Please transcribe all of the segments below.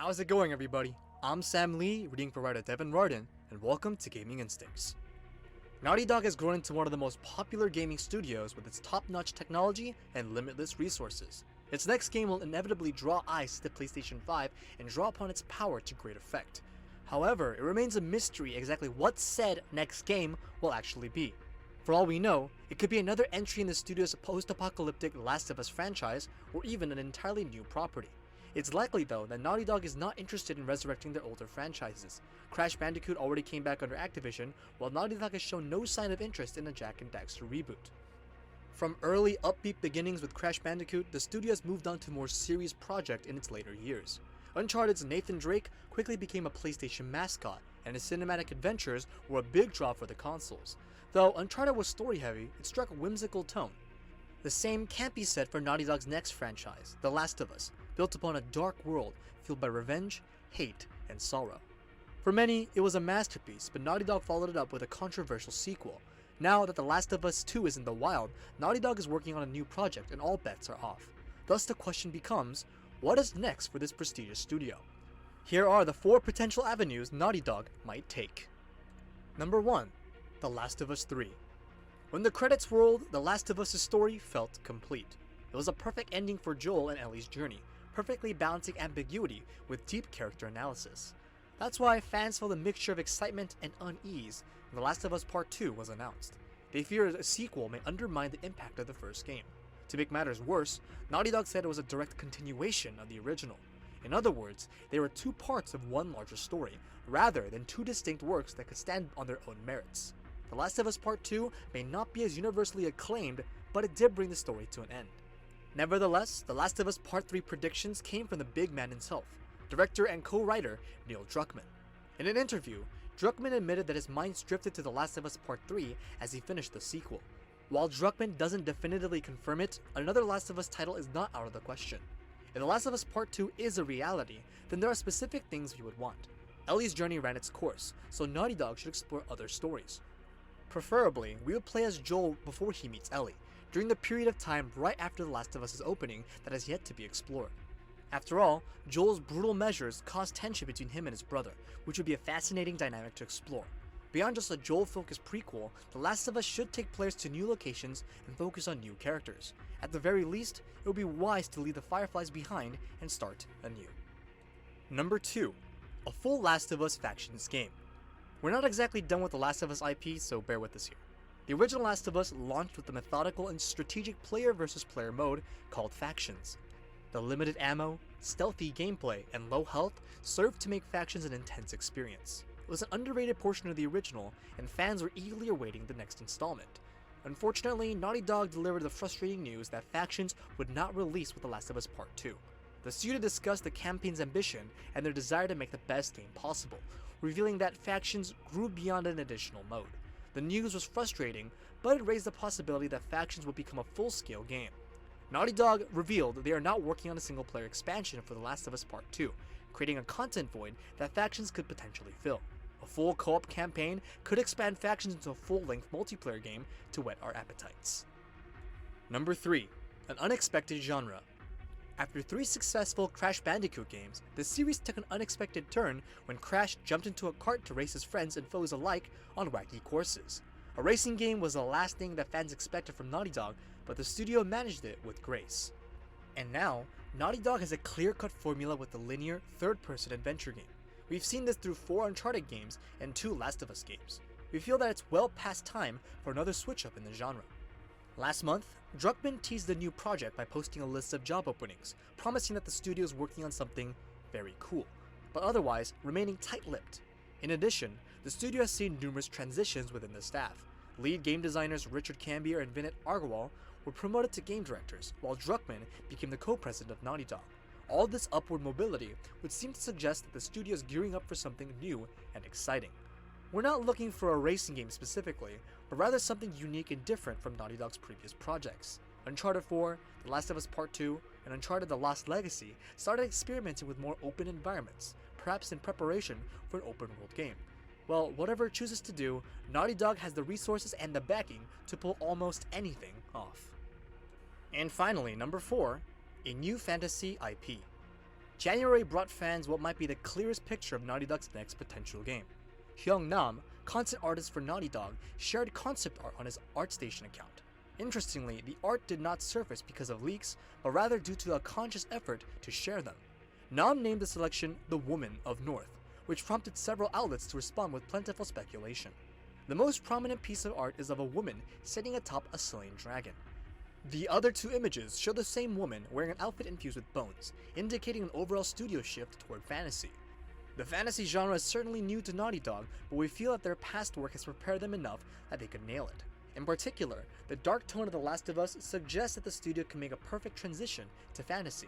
How's it going, everybody? I'm Sam Lee, reading for writer Devin Rardin, and welcome to Gaming Instincts. Naughty Dog has grown into one of the most popular gaming studios with its top-notch technology and limitless resources. Its next game will inevitably draw eyes to the PlayStation 5 and draw upon its power to great effect. However, it remains a mystery exactly what said next game will actually be. For all we know, it could be another entry in the studio's post-apocalyptic Last of Us franchise, or even an entirely new property. It's likely, though, that Naughty Dog is not interested in resurrecting their older franchises. Crash Bandicoot already came back under Activision, while Naughty Dog has shown no sign of interest in a Jak and Daxter reboot. From early, upbeat beginnings with Crash Bandicoot, the studio has moved on to a more serious project in its later years. Uncharted's Nathan Drake quickly became a PlayStation mascot, and his cinematic adventures were a big draw for the consoles. Though Uncharted was story-heavy, it struck a whimsical tone. The same can't be said for Naughty Dog's next franchise, The Last of Us, built upon a dark world fueled by revenge, hate, and sorrow. For many, it was a masterpiece, but Naughty Dog followed it up with a controversial sequel. Now that The Last of Us 2 is in the wild, Naughty Dog is working on a new project and all bets are off. Thus the question becomes, what is next for this prestigious studio? Here are the 4 potential avenues Naughty Dog might take. Number 1. The Last of Us 3. When the credits rolled, The Last of Us' story felt complete. It was a perfect ending for Joel and Ellie's journey, perfectly balancing ambiguity with deep character analysis. That's why fans felt a mixture of excitement and unease when The Last of Us Part 2 was announced. They feared a sequel may undermine the impact of the first game. To make matters worse, Naughty Dog said it was a direct continuation of the original. In other words, they were 2 parts of one larger story, rather than 2 distinct works that could stand on their own merits. The Last of Us Part 2 may not be as universally acclaimed, but it did bring the story to an end. Nevertheless, The Last of Us Part 3 predictions came from the big man himself, director and co-writer Neil Druckmann. In an interview, Druckmann admitted that his mind drifted to The Last of Us Part 3 as he finished the sequel. While Druckmann doesn't definitively confirm it, another Last of Us title is not out of the question. If The Last of Us Part 2 is a reality, then there are specific things we would want. Ellie's journey ran its course, so Naughty Dog should explore other stories. Preferably, we would play as Joel before he meets Ellie, during the period of time right after The Last of Us' opening that has yet to be explored. After all, Joel's brutal measures caused tension between him and his brother, which would be a fascinating dynamic to explore. Beyond just a Joel-focused prequel, The Last of Us should take players to new locations and focus on new characters. At the very least, it would be wise to leave the Fireflies behind and start anew. Number 2. A full Last of Us Factions game. We're not exactly done with the Last of Us IP, so bear with us here. The original Last of Us launched with a methodical and strategic player versus player mode called Factions. The limited ammo, stealthy gameplay, and low health served to make Factions an intense experience. It was an underrated portion of the original, and fans were eagerly awaiting the next installment. Unfortunately, Naughty Dog delivered the frustrating news that Factions would not release with The Last of Us Part 2. The studio discussed the campaign's ambition and their desire to make the best game possible, revealing that Factions grew beyond an additional mode. The news was frustrating, but it raised the possibility that Factions would become a full-scale game. Naughty Dog revealed they are not working on a single-player expansion for The Last of Us Part 2, creating a content void that Factions could potentially fill. A full co-op campaign could expand Factions into a full-length multiplayer game to whet our appetites. Number 3. An unexpected genre. After 3 successful Crash Bandicoot games, the series took an unexpected turn when Crash jumped into a cart to race his friends and foes alike on wacky courses. A racing game was the last thing that fans expected from Naughty Dog, but the studio managed it with grace. And now, Naughty Dog has a clear-cut formula with the linear, third-person adventure game. We've seen this through 4 Uncharted games and 2 Last of Us games. We feel that it's well past time for another switch-up in the genre. Last month, Druckmann teased the new project by posting a list of job openings, promising that the studio is working on something very cool, but otherwise remaining tight-lipped. In addition, the studio has seen numerous transitions within the staff. Lead game designers Richard Cambier and Vinit Agarwal were promoted to game directors, while Druckmann became the co-president of Naughty Dog. All this upward mobility would seem to suggest that the studio is gearing up for something new and exciting. We're not looking for a racing game specifically, but rather something unique and different from Naughty Dog's previous projects. Uncharted 4, The Last of Us Part 2, and Uncharted The Lost Legacy started experimenting with more open environments, perhaps in preparation for an open-world game. Well, whatever it chooses to do, Naughty Dog has the resources and the backing to pull almost anything off. And finally, number 4, a new fantasy IP. January brought fans what might be the clearest picture of Naughty Dog's next potential game. Hyung Nam, content artist for Naughty Dog, shared concept art on his ArtStation account. Interestingly, the art did not surface because of leaks, but rather due to a conscious effort to share them. Nam named the selection The Woman of North, which prompted several outlets to respond with plentiful speculation. The most prominent piece of art is of a woman sitting atop a slain dragon. The other two images show the same woman wearing an outfit infused with bones, indicating an overall studio shift toward fantasy. The fantasy genre is certainly new to Naughty Dog, but we feel that their past work has prepared them enough that they could nail it. In particular, the dark tone of The Last of Us suggests that the studio can make a perfect transition to fantasy.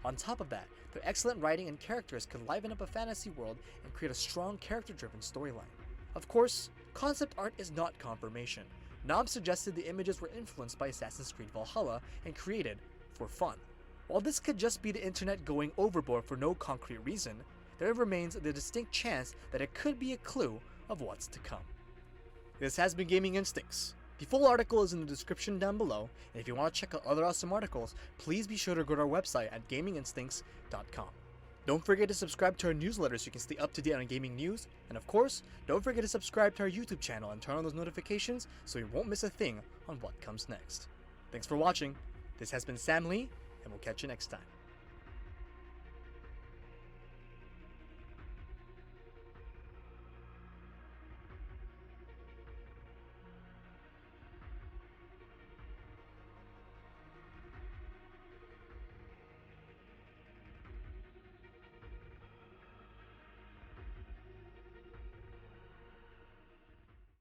On top of that, their excellent writing and characters could liven up a fantasy world and create a strong character-driven storyline. Of course, concept art is not confirmation. Nam suggested the images were influenced by Assassin's Creed Valhalla and created for fun. While this could just be the internet going overboard for no concrete reason, there remains the distinct chance that it could be a clue of what's to come. This has been Gaming Instincts. The full article is in the description down below, and if you want to check out other awesome articles, please be sure to go to our website at gaminginstincts.com. Don't forget to subscribe to our newsletter so you can stay up to date on gaming news, and of course, don't forget to subscribe to our YouTube channel and turn on those notifications so you won't miss a thing on what comes next. Thanks for watching. This has been Sam Lee, and we'll catch you next time.